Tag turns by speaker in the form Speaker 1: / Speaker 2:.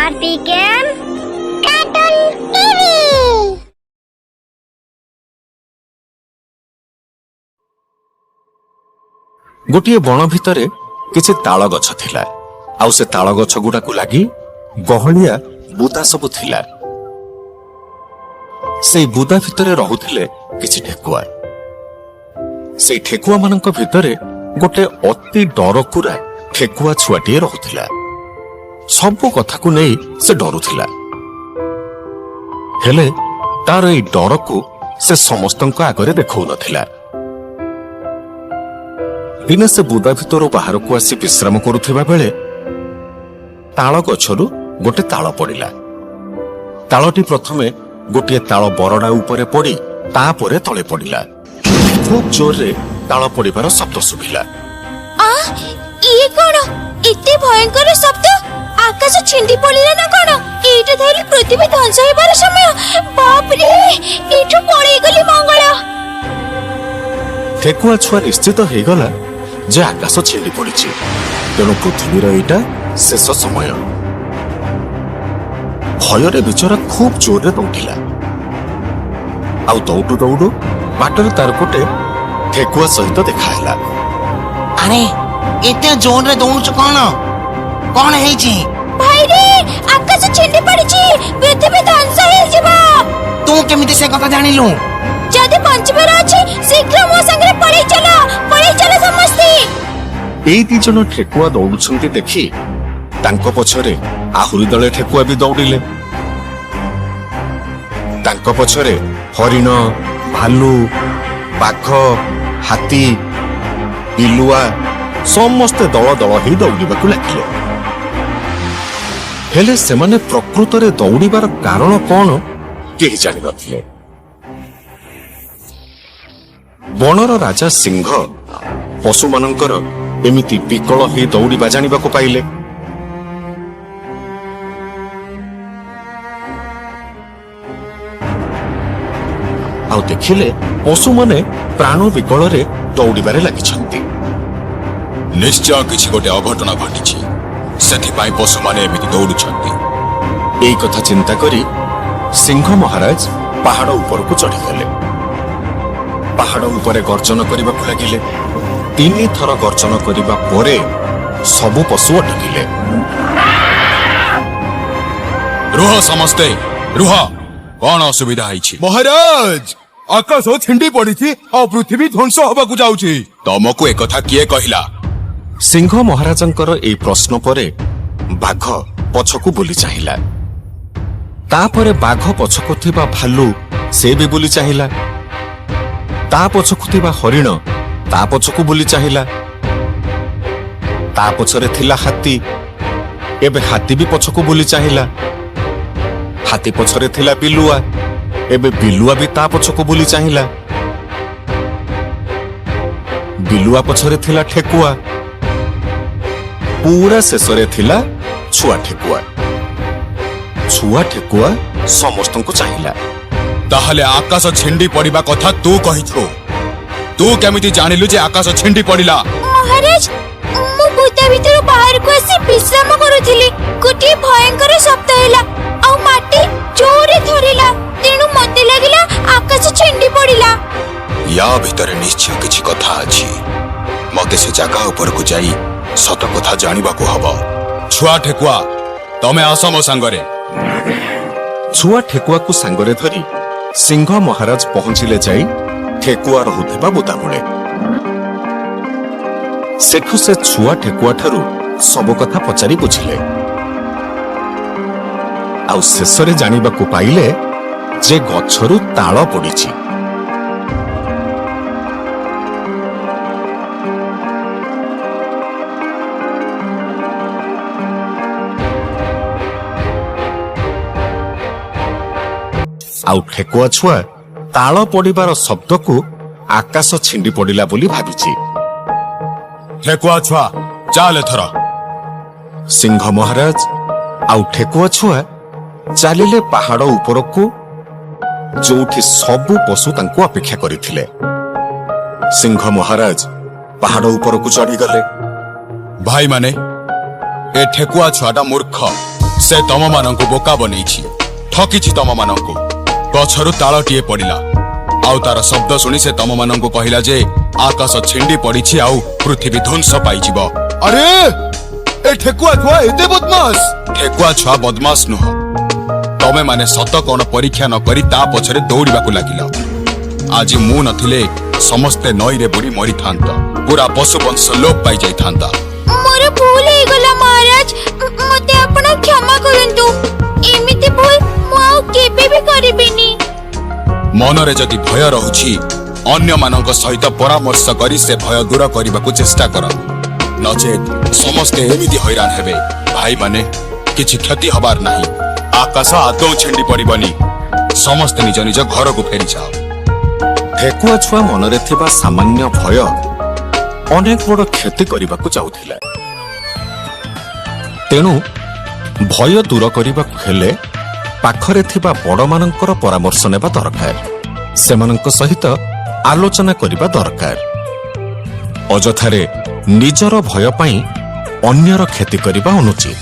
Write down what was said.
Speaker 1: Aarti Game Cartoon TV।
Speaker 2: गोटे बण भितर किछि ताल गछ थिला आउ से ताल गछ गुडाकु लागि गहलिया बुदा सब थिला। से बुदा भितर रहुथिले किछि ठेकुआ। से ठेकुआ मानक भितरे गोटे अति डरकुरा ठेकुआ छुआटिए रहुथिला। सबु कथाकु नै से डरुथिला। हेले तार एई डरकु से समस्तଙ୍କ आगरे देखौ नथिला। दिने से बुदा भितर बाहर को आसी विश्राम करुथिबा बेले ताल गछरु गोटे ताल पड़िला। तालटी प्रथमे गोटे ताल बरडा उपरे पड़ी तापरे तळे पड़िला। खूब जोर रे ताल पड़िबार शब्द सुभिला।
Speaker 3: ये कोन एते भयंकर शब्द? आकाश छिंडी पड़िला ना कोन? एटा धरि पृथ्वी ध्वंस हेबार समय। बाप रे, एठु पळी गली मंगळ।
Speaker 2: ठेकुआ छुआ निश्चित हे गला जे आकाश छिंडी पड़िछि, तेणु पृथ्वीर एटा शेष समय। भयरे बिचरा खूब जोर रे दौड़िला। आउ दौड़ू दौड़ू बाटर तार गोटे ठेकुआ सहित देखाइला।
Speaker 4: अरे एते जोर रे दौड़ुछ कोन? कोन हेछि?
Speaker 3: भाई रे, आकाश छिंडी पड़िछि, पृथ्वी ध्वंस हे जिबा।
Speaker 4: तू केमिति से कथा जानिलु?
Speaker 3: जदि पंचमेर अछि शीघ्र मो संगे पळी चलो समस्ते।
Speaker 2: एई दी जन ठेकुआ दौड़ुछंती देखि तांको पछरे आहुरी दळे ठेकुआ भी दौड़िले। तांको पछरे हरिण, भालू, बाघ, हाथी, बिलुआ समस्ते दल दल ही दौड़िबाकु लागिले। हेले सेमाने प्रकृतरे दौड़िबार कारण कोन केही जानि नथिले। बनर राजा सिंह पशु मानकर एमिति विकल ही दौड़िबा जानिबाकु पाइले। आउ देखिले पशु माने प्राण विकल रे दौड़िबारे लागिछंती।
Speaker 5: निश्चय किछि गोटे अघटना घटिछि, सेथिपाई पशु माने एमिति दौड़ुछंती।
Speaker 2: एई कथा चिंता करी सिंह महाराज पहाड़ उपरकु चढ़ीगले। पहाड़ उपरे गर्जन करबाकु लागिले। 3 थर गर्जन करिबा परे सबु पशु अटकिले।
Speaker 5: रुह समस्ते रुह, कोन असुविधा हैछि?
Speaker 6: महाराज, आकाश छिंडी पड़िछि आ पृथ्वी ध्वंस होबाकु जाउछि।
Speaker 5: तमकु एक कथा किए कहिला?
Speaker 2: सिंह महाराजंकर एई प्रश्न परे बाघ पछकु बुली चाहिला। तापरे बाघ पछकु थिबा भालू से भी बुली चाहिला। ता पछकु थिबा हरिण ता पछकु बुली चाहिला। ता पछरे थिला हाथी, एबे हाथी भी पछकु बुली चाहिला। हाथी पछरे थिला बिलुआ, एबे बिलुआ भी ता पछकु बुली चाहिला। बिलुआ पछरे थिला ठेकुआ, पूरा शेषरे थिला छुआ ठेकुआ। छुआ ठेकुआ समस्तंको चाहिला।
Speaker 5: ताहले आकाश छिंडी पड़िबा कथा तू कहिथु। तू केमिति जानिलु जे आकाश छिंडी पड़िला?
Speaker 3: महाराज, मु बुदा भितर बाहर को आसी विश्राम करूथिली। गोटे भयंकर शब्द हैला आ माटी जोरे धरिला। तेनु मते लागिला आकाश छिंडी पड़िला।
Speaker 5: या भितर निश्चय किछि कथा अछि। मते से जगह ऊपर को जाई सत कथा जानिबाकु हबो। छुआ ठेकुआ, तमे आस मो संगरे।
Speaker 2: छुआ ठेकुआ को सांगरे धरी सिंह महाराज पहुंचिले जाई ठेकुआ रहुथिबा बुदा मुळे। सेठु से छुआ ठेकुआ ठारू सब कथा पचारि बुझिले। आउ शेषरे जानिबाकु पाइले जे गछरु ताळ पड़िछि। आउ ठेकुआ छुआ ताଳ पड़िबार शब्दकु आकाश छिंडी पड़िला बोली भाबिछि।
Speaker 5: ठेकुआ छुआ चाल एथर।
Speaker 2: सिंह महाराज आउ ठेकुआ छुआ चालिले पहाड़ उपरकु, जोठी सबु पशु तांको अपेक्षा करिथिले। सिंह महाराज पहाड़ उपरकु चढ़ी गले।
Speaker 5: भाई माने ଏ ଠେକୁଆ ଛୁଆଟା ମୂର୍ଖ। ସେ ତମମାନଙ୍କୁ ବୋକା ବନେଇଛି, ଠକିଛି ତମମାନଙ୍କୁ। ଗଛରୁ ତାଳଟିଏ ପଡ଼ିଲା, ଆଉ ତାର ଶବ୍ଦ ଶୁଣି ସେ ତମମାନଙ୍କୁ କହିଲା ଯେ ଆକାଶ ଛିଣ୍ଡି ପଡ଼ିଛି ଆଉ ପୃଥିବୀ ଧ୍ୱଂସ ପାଇଯିବ।
Speaker 6: अरे ए ठेकुआ छुआ एते बदमाश।
Speaker 5: ଠେକୁଆ ଛୁଆ ବଦମାସ ନୁହଁ। ତମେ ମାନେ ସତ କଣ ପରୀକ୍ଷା ନ କରି ତା ପଛରେ ଦୌଡ଼ିବାକୁ ଲାଗିଲ। ଆଜି ମୁଁ ନଥିଲେ ସମସ୍ତେ ନଈରେ ବୁଡ଼ି ମରିଥାନ୍ତ, ପୁରା ପଶୁ ବଂଶ ଲୋପ ପାଇଯାଇଥାନ୍ତା।
Speaker 3: ମୋର ଭୁଲ ହେଇଗଲା ମହାରାଜ, ମତେ ଆପଣ କ୍ଷମା କରନ୍ତୁ। ଏମିତି ଭୁଲ ମୁଁ ଆଉ କେବେ ବି କରିବିନି।
Speaker 5: ମନରେ ଯଦି ଭୟ ରହୁଛି, ଅନ୍ୟମାନଙ୍କ ସହିତ ପରାମର୍ଶ କରି ସେ ଭୟ ଦୂର କରିବାକୁ ଚେଷ୍ଟା କର, ନଚେତ୍ ସମସ୍ତେ ଏମିତି ହଇରାଣ ହେବେ। ଭାଇମାନେ, କିଛି କ୍ଷତି ହବାର ନାହିଁ। ଆକାଶ ଆଦୌ ଛିଣ୍ଡି ପଡ଼ିବନି। ସମସ୍ତେ ନିଜ ନିଜ ଘରକୁ ଫେରିଯାଅ।
Speaker 2: ଠେକୁଆ ଛୁଆ ମନରେ ଥିବା ସାମାନ୍ୟ ଭୟ ଅନେକ ବଡ଼ କ୍ଷତି କରିବାକୁ ଯାଉଥିଲା। ତେଣୁ ଭୟ ଦୂର କରିବାକୁ ହେଲେ ପାଖରେ ଥିବା ବଡ଼ମାନଙ୍କର ପରାମର୍ଶ ନେବା ଦରକାର। ସେମାନଙ୍କ ସହିତ ଆଲୋଚନା କରିବା ଦରକାର। ଅଯଥାରେ ନିଜର ଭୟ ପାଇଁ ଅନ୍ୟର କ୍ଷତି କରିବା ଅନୁଚିତ।